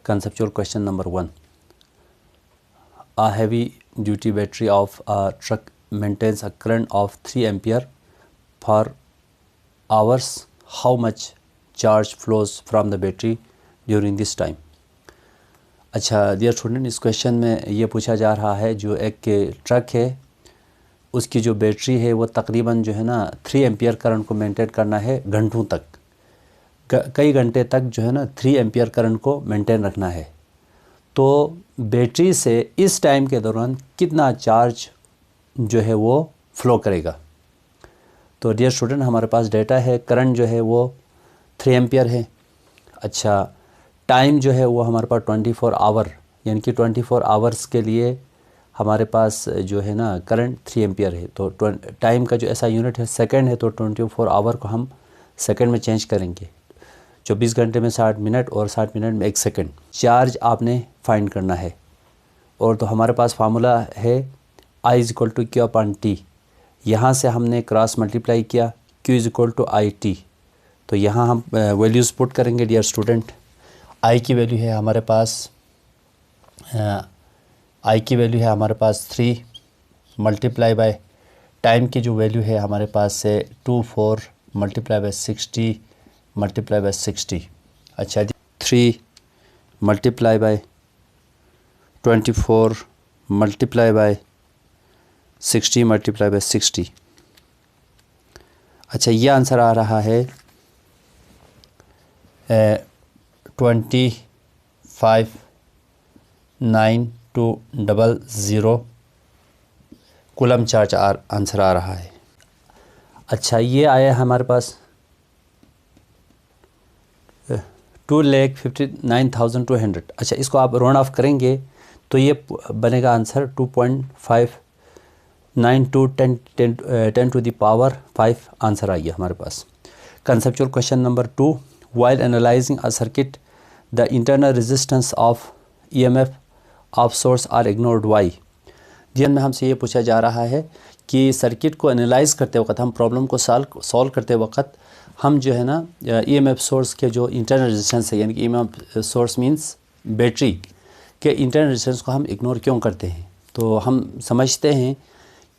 Conceptual question number 1. A heavy duty battery of a truck maintains a current of 3 ampere for hours. How much charge flows from the battery during this time? अच्छा dear student, इस question में ये पूछा जा रहा है जो एक ट्रक है उसकी जो बैटरी है वो तकरीबन जो है ना 3 एम्पियर करंट को मेंटेन करना है घंटों तक, कई घंटे तक जो है ना 3 एम्पियर करंट को मेंटेन रखना है। तो बैटरी से इस टाइम के दौरान कितना चार्ज जो है वो फ़्लो करेगा। तो डियर स्टूडेंट, हमारे पास डेटा है, करंट जो है वो 3 एम्पियर है। अच्छा, टाइम जो है वो हमारे पास 24 आवर, यानी कि 24 आवर्स के लिए हमारे पास जो है ना करंट 3 एम्पियर है। तो टाइम का जो ऐसा यूनिट है सेकंड है, तो 24 आवर को हम सेकंड में चेंज करेंगे। 24 घंटे में 60 मिनट और 60 मिनट में 1 सेकंड। चार्ज आपने फाइंड करना है और तो हमारे पास फार्मूला है I = Q/T। यहाँ से हमने क्रॉस मल्टीप्लाई किया, Q = IT। तो यहाँ हम वैल्यूज़ पुट करेंगे डियर स्टूडेंट। I की वैल्यू है हमारे पास I की वैल्यू है हमारे पास 3 मल्टीप्लाई बाय टाइम की जो वैल्यू है हमारे पास से 24 मल्टीप्लाई बाय 60 मल्टीप्लाई बाय 60। अच्छा, 3 multiply by 24 multiply by 60 multiply by 60। अच्छा, ये आंसर आ रहा है 259200 कूलम चार्ज आंसर आ रहा है। अच्छा, ये आया हमारे पास 2,59,200। अच्छा, इसको आप राउंड ऑफ करेंगे तो ये बनेगा आंसर 2.59210 आंसर आ गया हमारे पास। Conceptual question number 2. While analyzing a circuit, the internal resistance of EMF of source are ignored. Why? ध्यान में हमसे ये पूछा जा रहा है कि सर्किट को एनालाइज करते वक्त, हम प्रॉब्लम को सॉल्व करते वक्त हम जो है ना EMF सोर्स के जो इंटरनल रेजिस्टेंस है, यानी कि EMF सोर्स मींस बैटरी के इंटरनल रेजिस्टेंस को हम इग्नोर क्यों करते हैं। तो हम समझते हैं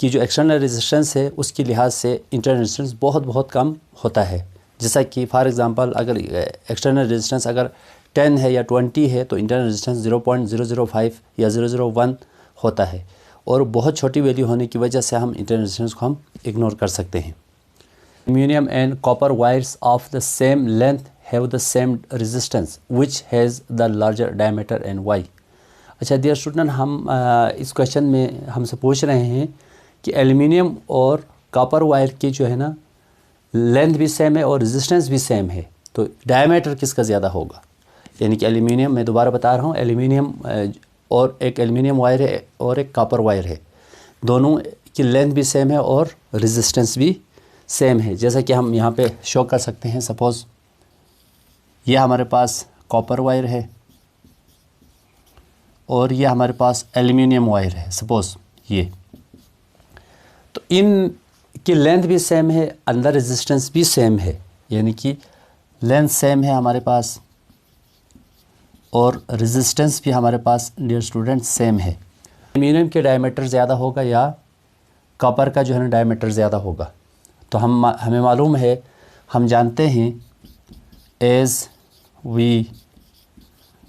कि जो एक्सटर्नल रेजिस्टेंस है उसके लिहाज से इंटरनल रेजिस्टेंस बहुत कम होता है। जैसा कि फॉर एग्ज़ाम्पल अगर एक्सटर्नल रेजिस्टेंस अगर 10 है या 20 है तो इंटरनल रेजिस्टेंस 0.005 या 001 होता है, और बहुत छोटी वैल्यू होने की वजह से हम इंटरनल रेजिस्टेंस को हम इग्नोर कर सकते हैं। Aluminium and copper wires of the same length have the same resistance which has the larger diameter and why. अच्छा डियर स्टूडेंट, हम इस क्वेश्चन में हमसे पूछ रहे हैं कि एल्युमिनियम और कॉपर वायर की जो है ना लेंथ भी सेम है और रेजिस्टेंस भी सेम है, तो डायमीटर किसका ज़्यादा होगा। यानी कि एल्युमिनियम, मैं दोबारा बता रहा हूँ, एल्युमिनियम और एक एल्युमिनियम वायर है और एक कॉपर वायर है, दोनों की लेंथ भी सेम है और रेजिस्टेंस भी सेम है। जैसा कि हम यहाँ पे शो कर सकते हैं, सपोज़ ये हमारे पास कॉपर वायर है और ये हमारे पास एल्युमिनियम वायर है, सपोज़ ये। तो इन की लेंथ भी सेम है, अंदर रेजिस्टेंस भी सेम है, यानी कि लेंथ सेम है हमारे पास और रेजिस्टेंस भी हमारे पास डियर स्टूडेंट सेम है। एल्युमिनियम के डायमीटर ज़्यादा होगा या कॉपर का जो है ना डायमीटर ज़्यादा होगा। तो हमें मालूम है, हम जानते हैं as we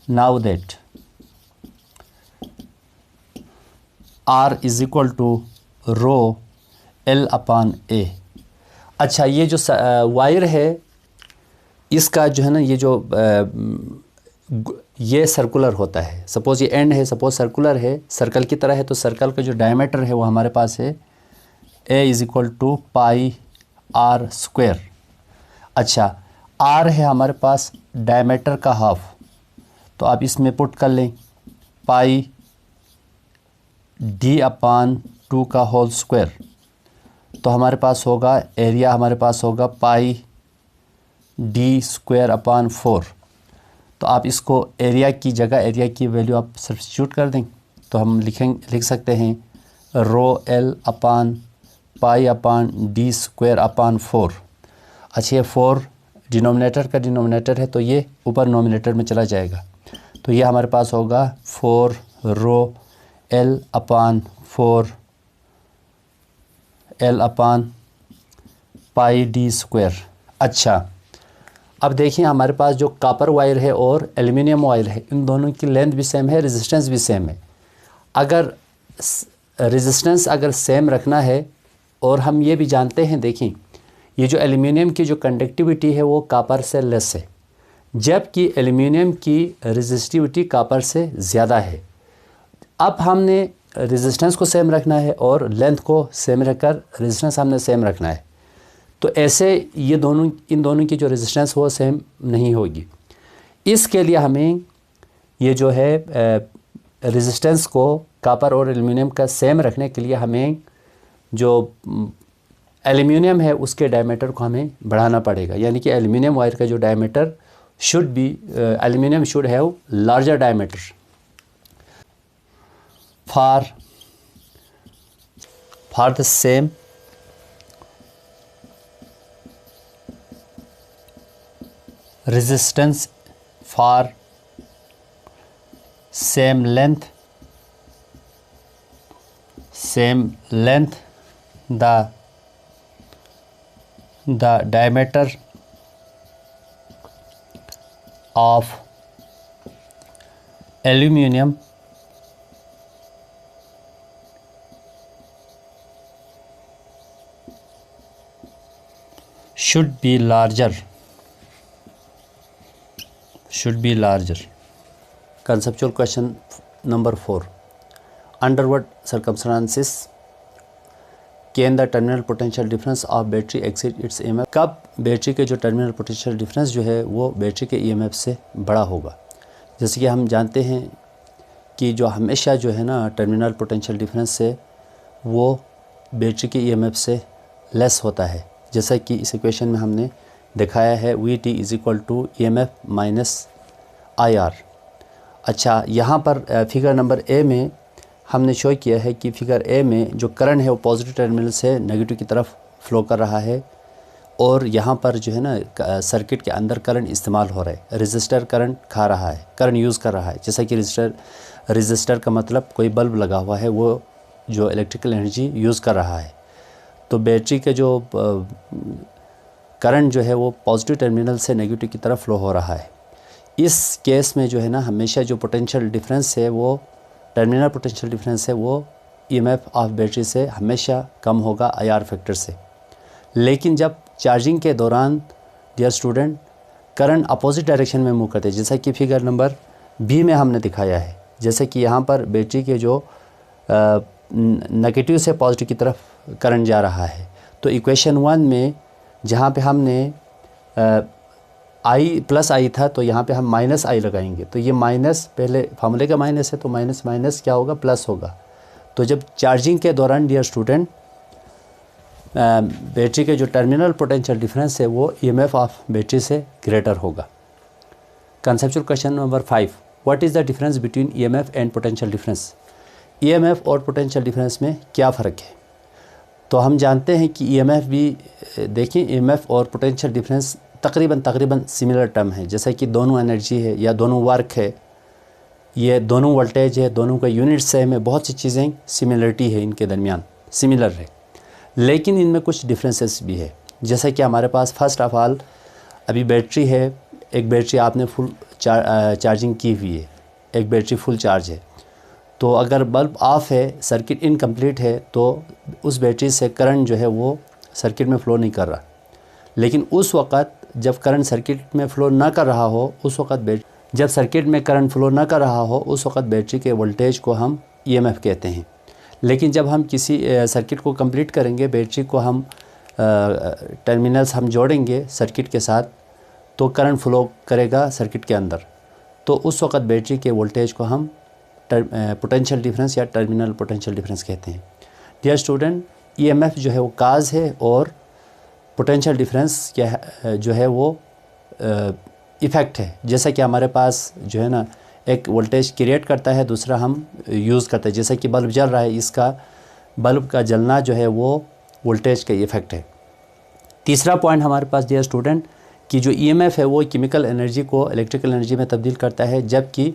now that R = rho L/A। अच्छा, ये जो वायर है इसका जो है ना ये सर्कुलर होता है। सपोज़ ये एंड है, सपोज़ सर्कुलर है, सर्कल की तरह है, तो सर्कल का जो डायमीटर है वो हमारे पास है A = πr²। अच्छा, R है हमारे पास डायमीटर का हाफ, तो आप इसमें पुट कर लें πd/2 का होल स्क्वायर। तो हमारे पास होगा एरिया, हमारे पास होगा πd²/4। तो आप इसको एरिया की जगह एरिया की वैल्यू आप सब्स्टिट्यूट कर दें तो हम लिख सकते हैं रो L/πd²/4। अच्छा, ये 4 डिनोमिनेटर का डिनोमिनेटर है तो ये ऊपर नोमिनेटर में चला जाएगा। तो ये हमारे पास होगा 4 रो L अपान 4 L अपान पाई डी स्क्वायर। अच्छा, अब देखिए हमारे पास जो कॉपर वायर है और एल्युमिनियम वायर है, इन दोनों की लेंथ भी सेम है, रेजिस्टेंस भी सेम है। अगर रेजिस्टेंस अगर सेम रखना है, और हम ये भी जानते हैं, देखें ये जो एल्युमिनियम की जो कंडक्टिविटी है वो कॉपर से लेस है, जबकि एल्युमिनियम की रेजिस्टिविटी कॉपर से ज़्यादा है। अब हमने रेजिस्टेंस को सेम रखना है और लेंथ को सेम रखकर रेजिस्टेंस हमने सेम रखना है। तो ऐसे ये दोनों, इन दोनों की जो रेजिस्टेंस वो सेम नहीं होगी। इसके लिए हमें ये जो है रेजिस्टेंस को कॉपर और एल्युमिनियम का सेम रखने के लिए हमें जो एल्युमिनियम है उसके डायमीटर को हमें बढ़ाना पड़ेगा। यानी कि एल्युमिनियम वायर का जो diameter should be, aluminium should have larger diameter for the same resistance, for same length the diameter of aluminum should be larger. Conceptual question number 4. Under what circumstances can the terminal potential difference of battery exceed its EMF? कब battery के जो terminal potential difference जो है वो battery के EMF से बड़ा होगा? जैसे कि हम जानते हैं कि जो हमेशा जो है ना टर्मिनल पोटेंशियल डिफरेंस से वो बैटरी के EMF से लेस होता है, जैसा कि इस इक्वेशन में हमने दिखाया है VT is equal to EMF minus IR। अच्छा, यहाँ पर फिगर नंबर ए में हमने शो किया है कि फिगर ए में जो करंट है वो पॉजिटिव टर्मिनल से नेगेटिव की तरफ फ़्लो कर रहा है, और यहाँ पर जो है ना सर्किट के अंदर करंट इस्तेमाल हो रहा है, रजिस्टर करंट खा रहा है, करंट यूज़ कर रहा है। जैसा कि रजिस्टर का मतलब कोई बल्ब लगा हुआ है, वो जो इलेक्ट्रिकल एनर्जी यूज़ कर रहा है। तो बैटरी के जो करंट जो है वो पॉजिटिव टर्मिनल से नेगेटिव की तरफ फ़्लो हो रहा है। इस केस में जो है ना हमेशा जो पोटेंशियल डिफरेंस है वो टर्मिनल पोटेंशियल डिफरेंस है वो EMF ऑफ बैटरी से हमेशा कम होगा IR फैक्टर से। लेकिन जब चार्जिंग के दौरान dear student current opposite direction में मूव करते हैं, जैसा कि फिगर नंबर बी में हमने दिखाया है, जैसे कि यहाँ पर बैटरी के जो नेगेटिव से पॉजिटिव की तरफ करंट जा रहा है। तो इक्वेशन 1 में जहाँ पे हमने I प्लस आई था, तो यहाँ पे हम माइनस I लगाएंगे। तो ये माइनस पहले फार्मूले का माइनस है, तो माइनस माइनस क्या होगा, प्लस होगा। तो जब चार्जिंग के दौरान डियर स्टूडेंट बैटरी के जो टर्मिनल पोटेंशियल डिफरेंस है वो EMF ऑफ बैटरी से ग्रेटर होगा। Conceptual question number 5. What is the difference between EMF and potential difference? EMF और पोटेंशियल डिफरेंस में क्या फ़र्क है? तो हम जानते हैं कि EMF भी देखिए, EMF और पोटेंशियल डिफरेंस तकरीबन सिमिलर टर्म है, जैसे कि दोनों एनर्जी है या दोनों वर्क है, ये दोनों वोल्टेज है, दोनों का यूनिट सेम है, बहुत सी चीज़ें सिमिलरिटी है इनके दरमियान, सिमिलर है। लेकिन इनमें कुछ डिफरेंसेस भी है, जैसे कि हमारे पास फर्स्ट ऑफ ऑल अभी बैटरी है, एक बैटरी आपने फुल चार्जिंग की हुई है, एक बैटरी फुल चार्ज है। तो अगर बल्ब ऑफ है, सर्किट इनकम्प्लीट है, तो उस बैटरी से करंट जो है वो सर्किट में फ़्लो नहीं कर रहा। लेकिन उस वक़्त जब करंट सर्किट में फ़्लो ना कर रहा हो, उस वक़्त जब सर्किट में करंट फ़्लो ना कर रहा हो, उस वक़्त बैटरी के वोल्टेज को हम EMF कहते हैं। लेकिन जब हम किसी सर्किट को कंप्लीट करेंगे, बैटरी को हम टर्मिनल्स हम जोड़ेंगे सर्किट के साथ, तो करंट फ़्लो करेगा सर्किट के अंदर, तो उस वक़्त बैटरी के वोल्टेज को हम पोटेंशियल डिफरेंस या टर्मिनल पोटेंशियल डिफरेंस कहते हैं। डियर स्टूडेंट, EMF जो है वो काज है और पोटेंशियल डिफरेंस क्या है जो है वो इफ़ेक्ट है। जैसा कि हमारे पास जो है ना एक वोल्टेज क्रिएट करता है, दूसरा हम यूज़ करते हैं। जैसे कि बल्ब जल रहा है, इसका बल्ब का जलना जो है वो वोल्टेज का इफ़ेक्ट है। तीसरा पॉइंट हमारे पास डियर स्टूडेंट कि जो EMF है वो केमिकल एनर्जी को इलेक्ट्रिकल एनर्जी में तब्दील करता है, जबकि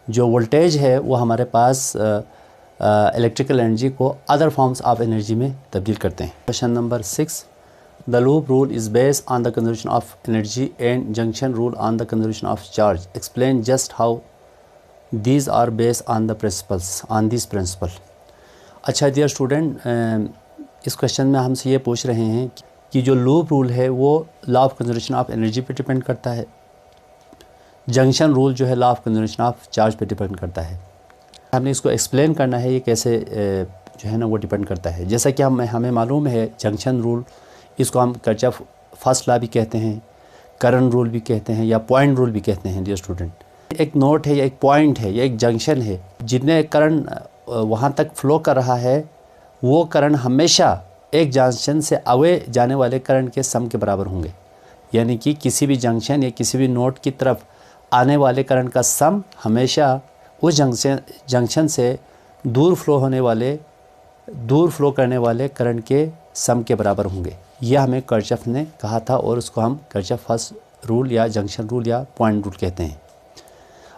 जो वोल्टेज है वो हमारे पास इलेक्ट्रिकल एनर्जी को अदर फॉर्म्स ऑफ एनर्जी में तब्दील करते हैं। Question number 6, the loop rule is based on the conservation of energy and junction rule on the conservation of charge. Explain just how these are based on the principles on this principle. अच्छा dear student, इस question में हमसे ये पूछ रहे हैं कि जो लूप रूल है वो law of conservation of energy पे डिपेंड करता है, जंक्शन रूल जो है law of conservation of charge पे डिपेंड करता है। हमने इसको एक्सप्लेन करना है ये कैसे जो है ना वो डिपेंड करता है। जैसा कि हमें मालूम है जंक्शन रूल, इसको हम किरचॉफ फर्स्ट लॉ भी कहते हैं, करंट रूल भी कहते हैं या पॉइंट रूल भी कहते हैं। डियर स्टूडेंट, एक नोट है या एक पॉइंट है या एक जंक्शन है, जितने करंट वहाँ तक फ़्लो कर रहा है वो करंट हमेशा एक जंक्शन से अवे जाने वाले करंट के सम के बराबर होंगे। यानी कि किसी भी जंक्शन या किसी भी नोड की तरफ आने वाले करंट का सम हमेशा उस जंक्शन से दूर फ्लो करने वाले करंट के सम के बराबर होंगे। यह हमें किरचॉफ ने कहा था और उसको हम किरचॉफ फर्स्ट रूल या जंक्शन रूल या पॉइंट रूल कहते हैं।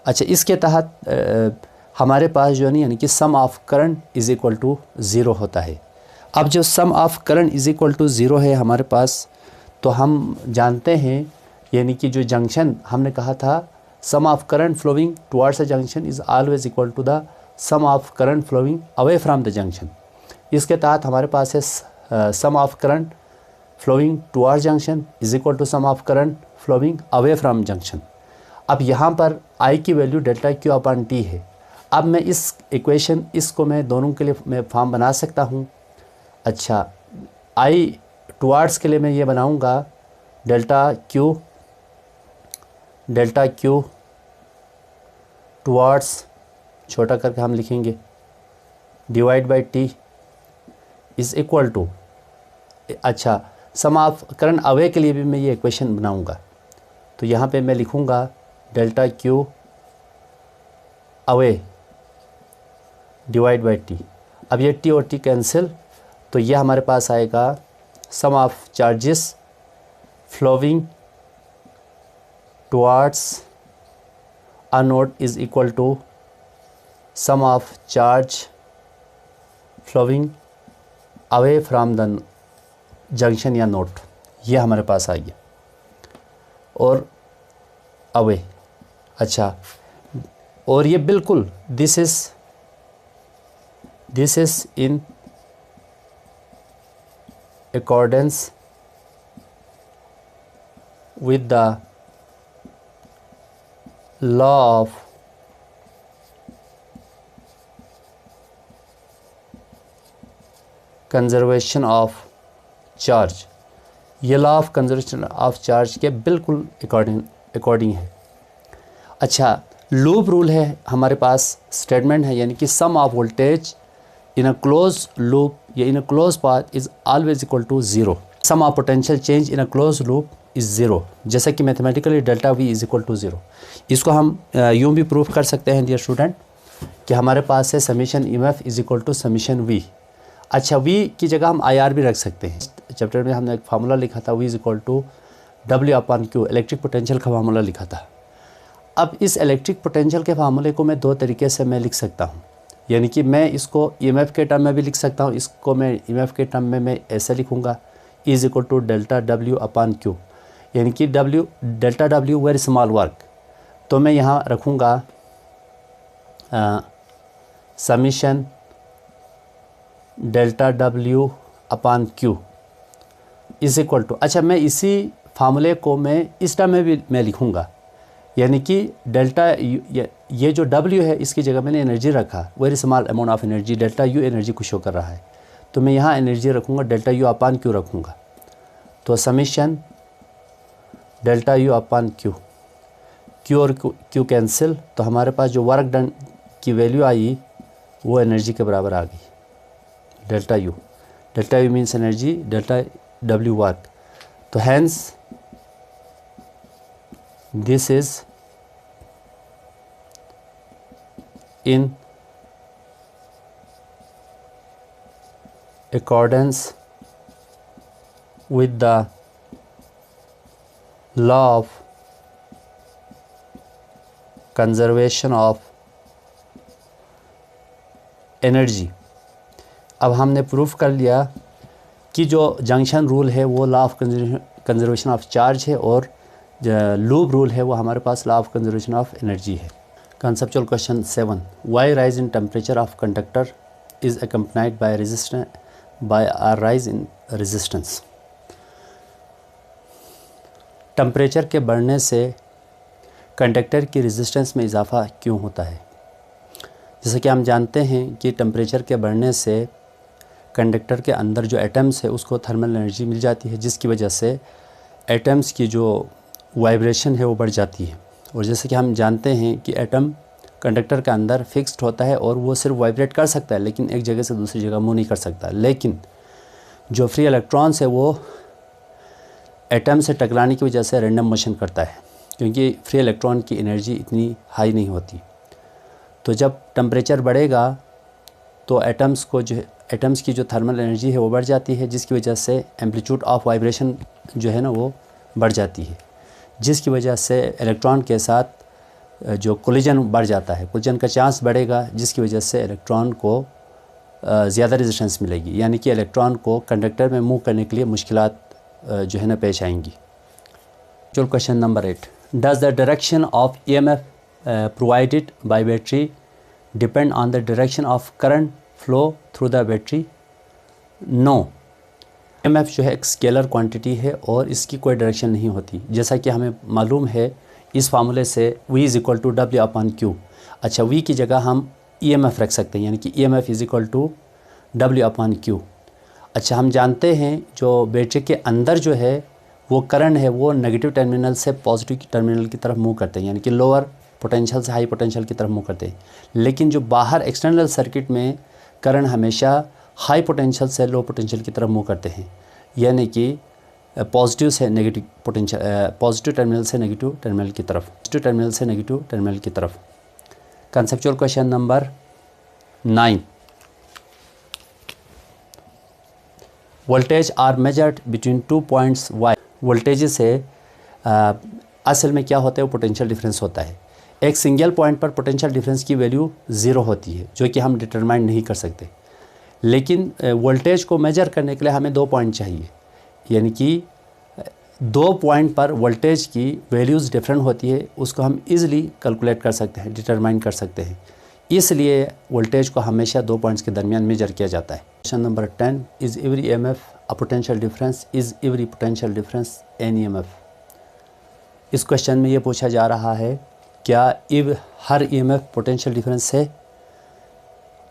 अच्छा, इसके तहत हमारे पास जो है यानी कि sum of current is equal to zero होता है। अब जो sum of current is equal to zero है हमारे पास, तो हम जानते हैं यानी कि जो जंक्शन हमने कहा था sum of current flowing towards a junction is always equal to the sum of current flowing away from the junction. इसके तहत हमारे पास है sum of current flowing towards junction is equal to sum of current flowing away from junction. अब यहाँ पर I की value delta Q upon T है। अब मैं इस इक्वेशन इसको मैं दोनों के लिए मैं फॉर्म बना सकता हूँ। अच्छा, आई टुवर्ड्स के लिए मैं ये बनाऊँगा डेल्टा क्यू टुवर्ड्स छोटा करके हम लिखेंगे divide by T is equal to, अच्छा सम ऑफ करंट अवे के लिए भी मैं ये इक्वेशन बनाऊँगा। तो यहाँ पे मैं लिखूँगा delta Q away divide by T. अब ये टी और टी कैंसिल, तो ये हमारे पास आएगा sum of charges flowing towards a node is equal to sum of charge flowing away from the junction या नोड। ये हमारे पास आ गया और अवे। अच्छा, और ये बिल्कुल this is in accordance with the law of conservation of charge। ये law of conservation of charge के बिल्कुल अकॉर्डिंग है। अच्छा, लूप रूल है हमारे पास, स्टेटमेंट है यानी कि sum of voltage in a close loop या in a close path is always equal to zero. Sum of potential change in a close loop is zero, जैसा कि mathematically delta V is equal to zero. इसको हम यूँ भी proof कर सकते हैं डियर स्टूडेंट कि हमारे पास है summation EMF is equal to summation V. अच्छा, वी की जगह हम IR भी रख सकते हैं। चैप्टर में हमने एक फार्मूला लिखा था, V is equal to W upon Q, electric potential का फार्मूला लिखा था। अब इस इलेक्ट्रिक पोटेंशियल के फार्मूले को मैं दो तरीके से मैं लिख सकता हूँ। यानी कि मैं इसको EMF के टर्म में भी लिख सकता हूँ, इसको मैं EMF के टर्म में मैं ऐसे लिखूँगा is equal to delta W upon Q, यानी कि delta W very small work. तो मैं यहाँ रखूँगा summation delta W upon Q is equal to, अच्छा मैं इसी फार्मूले को मैं इस टर्म में भी मैं लिखूँगा, यानी कि डेल्टा ये जो W है इसकी जगह मैंने एनर्जी रखा, very small amount of energy, delta U energy को शो कर रहा है, तो मैं यहाँ एनर्जी रखूँगा डेल्टा U अपॉन क्यू रखूँगा। तो summation delta U upon Q और क्यू कैंसिल, तो हमारे पास जो वर्क डन की वैल्यू आई वो एनर्जी के बराबर आ गई delta U means energy, delta W work. तो hence this is in accordance with the law of conservation of energy. अब हमने प्रूफ कर लिया कि जो जंक्शन रूल है वो law of conservation of charge है और लूप रूल है वो हमारे पास law of conservation of energy है। Conceptual question 7, why rise in temperature of conductor is accompanied by a rise in resistance। Temperature के बढ़ने से कंडक्टर की रेजिस्टेंस में इजाफ़ा क्यों होता है? जैसे कि हम जानते हैं कि टेम्परेचर के बढ़ने से कंडक्टर के अंदर जो एटम्स है उसको थर्मल एनर्जी मिल जाती है, जिसकी वजह से एटम्स की जो वाइब्रेशन है वो बढ़ जाती है। और जैसे कि हम जानते हैं कि एटम कंडक्टर के अंदर फिक्स्ड होता है और वो सिर्फ वाइब्रेट कर सकता है, लेकिन एक जगह से दूसरी जगह मूव नहीं कर सकता। लेकिन जो फ्री इलेक्ट्रॉन्स है वो एटम से टकराने की वजह से रैंडम मोशन करता है, क्योंकि फ्री इलेक्ट्रॉन की एनर्जी इतनी हाई नहीं होती। तो जब टेम्परेचर बढ़ेगा तो एटम्स की जो थर्मल एनर्जी है वो बढ़ जाती है, जिसकी वजह से एम्पलीट्यूड ऑफ वाइब्रेशन जो है ना वो बढ़ जाती है, जिसकी वजह से इलेक्ट्रॉन के साथ जो कोलिजन बढ़ जाता है, कोलिजन का चांस बढ़ेगा, जिसकी वजह से इलेक्ट्रॉन को ज़्यादा रेजिस्टेंस मिलेगी, यानी कि इलेक्ट्रॉन को कंडक्टर में मूव करने के लिए मुश्किलात जो है ना पेश आएंगी। चलो question number 8, does the direction of EMF provided by battery depend on the direction of current flow through the battery? No. EMF जो है एक स्केलर क्वांटिटी है और इसकी कोई डायरेक्शन नहीं होती, जैसा कि हमें मालूम है इस फार्मूले से V is equal to W/Q। अच्छा, V की जगह हम EMF रख सकते हैं, यानी कि EMF is equal to W/Q। अच्छा, हम जानते हैं जो बैटरी के अंदर जो है वो करंट है वो नेगेटिव टर्मिनल से पॉजिटिव टर्मिनल की तरफ मूव करते हैं, यानी कि लोअर पोटेंशियल से हाई पोटेंशियल की तरफ मूव करते हैं। लेकिन जो बाहर एक्सटर्नल सर्किट में करंट हमेशा हाई पोटेंशियल से लो पोटेंशियल की तरफ मूव करते हैं, यानी कि पॉजिटिव से नेगेटिव पोटेंशियल, पॉजिटिव टर्मिनल से नेगेटिव टर्मिनल की तरफ, पॉजिटिव टर्मिनल से नेगेटिव टर्मिनल की तरफ। Conceptual question number 9, voltage are measured between 2 points why. Voltage से असल में क्या होता है, वो पोटेंशियल डिफरेंस होता है। एक सिंगल पॉइंट पर पोटेंशियल डिफरेंस की वैल्यू 0 होती है, जो कि हम डिटरमाइन नहीं कर सकते। लेकिन वोल्टेज को मेजर करने के लिए हमें 2 पॉइंट चाहिए, यानी कि 2 पॉइंट पर वोल्टेज की वैल्यूज़ डिफरेंट होती है, उसको हम इजीली कैलकुलेट कर सकते हैं, डिटरमाइन कर सकते हैं। इसलिए वोल्टेज को हमेशा 2 पॉइंट्स के दरमियान मेजर किया जाता है। Question number 10, is every EMF a potential difference? Is every potential difference an EMF? इस क्वेश्चन में ये पूछा जा रहा है क्या हर EMF पोटेंशियल डिफरेंस है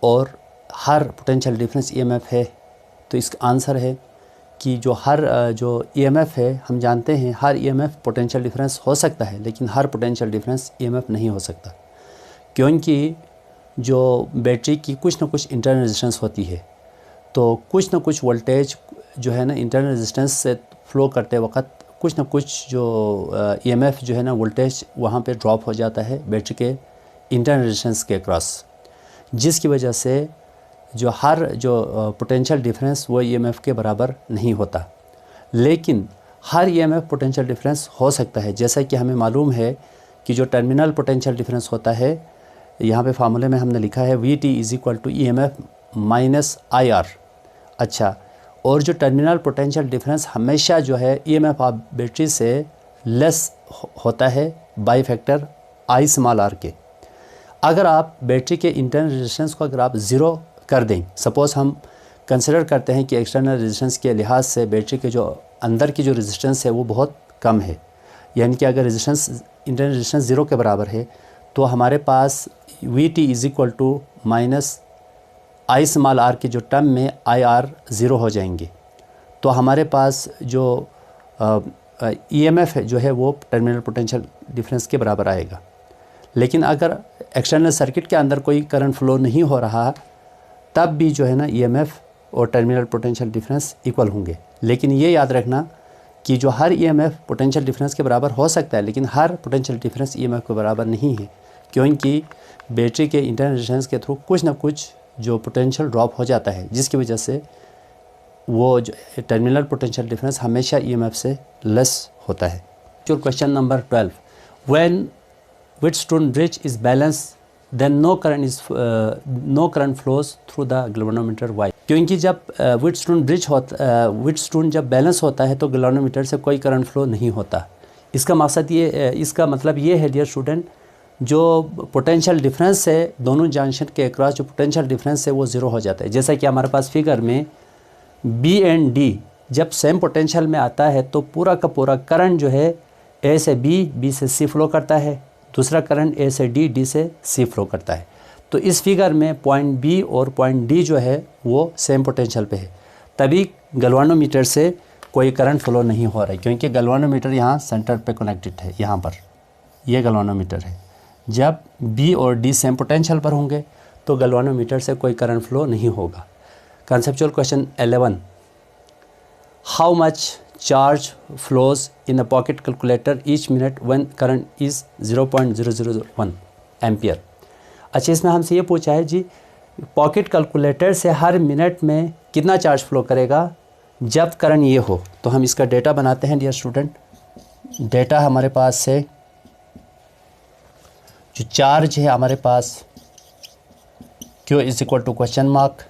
और हर पोटेंशियल डिफरेंस EMF है? तो इसका आंसर है कि जो EMF है, हम जानते हैं हर EMF पोटेंशियल डिफरेंस हो सकता है, लेकिन हर पोटेंशियल डिफरेंस EMF नहीं हो सकता, क्योंकि जो बैटरी की कुछ ना कुछ इंटरनल रेजिस्टेंस होती है, तो कुछ ना कुछ वोल्टेज जो है ना इंटरनल रेजिस्टेंस से फ्लो करते वक्त कुछ ना कुछ जो EMF जो है ना वोल्टेज वहाँ पे ड्रॉप हो जाता है बैटरी के इंटरनल रेजिस्टेंस के क्रॉस, जिसकी वजह से जो पोटेंशियल डिफरेंस वो EMF के बराबर नहीं होता। लेकिन हर EMF पोटेंशियल डिफरेंस हो सकता है, जैसा कि हमें मालूम है कि जो टर्मिनल पोटेंशियल डिफरेंस होता है, यहाँ पे फार्मूले में हमने लिखा है VT is equal to EMF minus IR। अच्छा, और जो टर्मिनल पोटेंशियल डिफरेंस हमेशा जो है EMF ऑफ बैटरी से लेस होता है by factor I small r के। अगर आप बैटरी के इंटरनल रेजिस्टेंस को अगर आप 0 कर दें, सपोज़ हम कंसिडर करते हैं कि एक्सटर्नल रेजिस्टेंस के लिहाज से बैटरी के जो अंदर की जो रेजिस्टेंस है वो बहुत कम है, यानी कि अगर इंटरनल रेजिस्टेंस 0 के बराबर है, तो हमारे पास VT is equal to minus I small r के जो टर्म में IR 0 हो जाएंगे, तो हमारे पास जो EMF है जो है वो टर्मिनल पोटेंशियल डिफरेंस के बराबर आएगा। लेकिन अगर एक्सटर्नल सर्किट के अंदर कोई करंट फ्लो नहीं हो रहा, तब भी जो है ना EMF और टर्मिनल पोटेंशियल डिफरेंस इक्वल होंगे। लेकिन ये याद रखना कि जो हर EMF पोटेंशियल डिफरेंस के बराबर हो सकता है, लेकिन हर पोटेंशियल डिफरेंस EMF के बराबर नहीं है, क्योंकि बैटरी के इंटरनल रेजिस्टेंस के थ्रू कुछ ना कुछ जो पोटेंशियल ड्रॉप हो जाता है, जिसकी वजह से वो जो टर्मिनल पोटेंशियल डिफरेंस हमेशा EMF से लेस होता है। जो question number 12, when Wheatstone bridge is balance then no current flows through the galvanometer why. क्योंकि जब व्हीटस्टोन जब बैलेंस होता है तो गैल्वेनोमीटर से कोई करंट फ्लो नहीं होता। इसका मतलब ये है डियर स्टूडेंट, जो पोटेंशियल डिफरेंस है दोनों जंक्शन के अक्रॉस, जो पोटेंशियल डिफरेंस है वो ज़ीरो हो जाता है। जैसा कि हमारे पास फिगर में बी एंड डी जब सेम पोटेंशियल में आता है तो पूरा का पूरा करंट जो है ए से बी, बी से सी फ्लो करता है, दूसरा करंट ए से डी, डी से सी फ्लो करता है। तो इस फिगर में पॉइंट बी और पॉइंट डी जो है वो सेम पोटेंशियल पे है, तभी गैल्वेनोमीटर से कोई करंट फ्लो नहीं हो रहा है, क्योंकि गैल्वेनोमीटर यहाँ सेंटर पे कनेक्टेड है। यहाँ पर ये गैल्वेनोमीटर है। जब बी और डी सेम पोटेंशियल पर होंगे तो गैल्वेनोमीटर से कोई करंट फ्लो नहीं होगा। Conceptual question 11, how much charge flows in a pocket calculator each minute when current is 0.001 ampere. अच्छा, इसमें हमसे ये पूछा है जी पॉकेट कैलकुलेटर से हर मिनट में कितना चार्ज फ्लो करेगा जब करंट ये हो। तो हम इसका डेटा बनाते हैं डियर स्टूडेंट। डेटा हमारे पास है, जो चार्ज है हमारे पास Q is equal to question mark.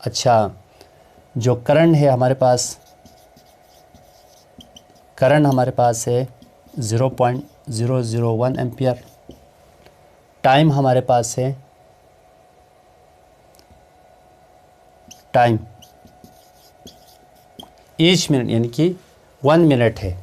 अच्छा, जो करंट है हमारे पास, करंट हमारे पास है 0.001 एम्पियर। टाइम हमारे पास है, टाइम ईच मिनट यानी कि 1 मिनट है।